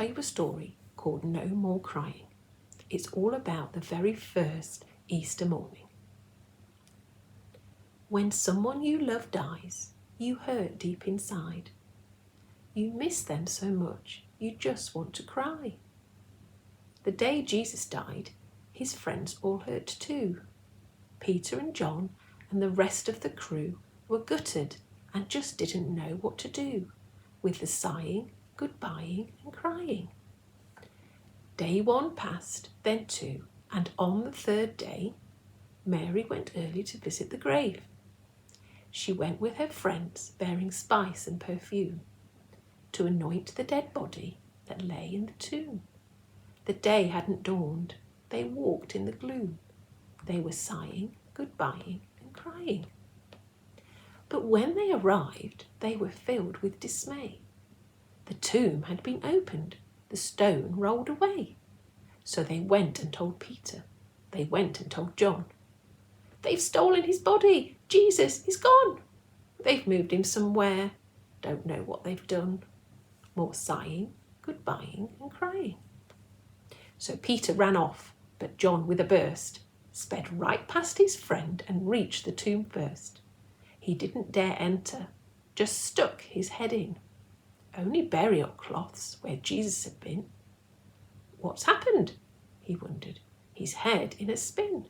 tell you a story called No More Crying. It's all about the very first Easter morning. When someone you love dies, you hurt deep inside. You miss them so much, you just want to cry. The day Jesus died, his friends all hurt too. Peter and John and the rest of the crew were gutted and just didn't know what to do with the sighing, goodbying and crying. Day 1 passed, then 2, and on the 3rd day, Mary went early to visit the grave. She went with her friends bearing spice and perfume to anoint the dead body that lay in the tomb. The day hadn't dawned. They walked in the gloom. They were sighing, goodbying and crying. But when they arrived, they were filled with dismay. The tomb had been opened, the stone rolled away. So they went and told Peter. They went and told John. They've stolen his body. Jesus is gone. They've moved him somewhere. Don't know what they've done. More sighing, goodbying and crying. So Peter ran off, but John, with a burst, sped right past his friend and reached the tomb first. He didn't dare enter, just stuck his head in. Only burial cloths where Jesus had been. What's happened? He wondered, his head in a spin,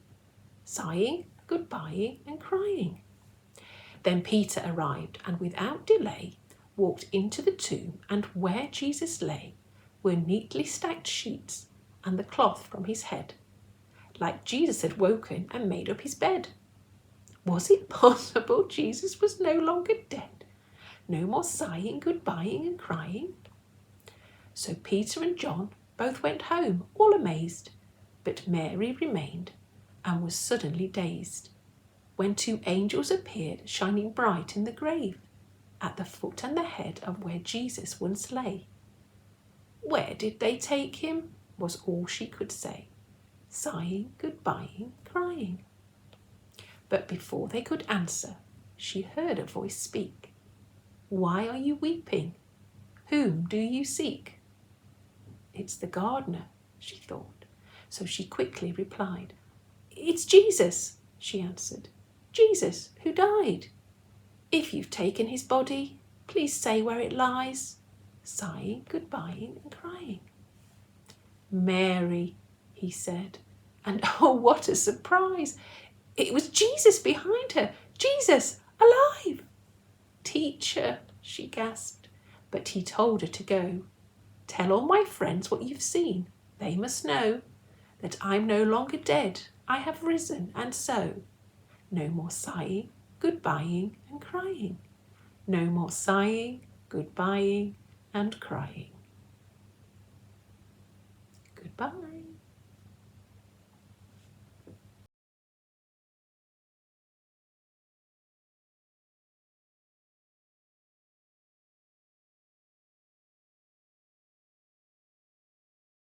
sighing, goodbying and crying. Then Peter arrived and without delay walked into the tomb, and where Jesus lay were neatly stacked sheets and the cloth from his head, like Jesus had woken and made up his bed. Was it possible Jesus was no longer dead? No more sighing, goodbying and crying? So Peter and John both went home, all amazed, but Mary remained and was suddenly dazed when 2 angels appeared, shining bright in the grave, at the foot and the head of where Jesus once lay. Where did they take him? Was all she could say, sighing, goodbying, crying. But before they could answer, she heard a voice speak. Why are you weeping? Whom do you seek? It's the gardener, she thought, so she quickly replied. It's Jesus, she answered. Jesus, who died. If you've taken his body, please say where it lies. Sighing, goodbying and crying. Mary, he said, and oh, what a surprise! It was Jesus behind her. Jesus, alive! Teacher, she gasped, but he told her to go. Tell all my friends what you've seen. They must know that I'm no longer dead. I have risen, and so no more sighing, goodbying and crying. No more sighing, goodbying and crying. Goodbye.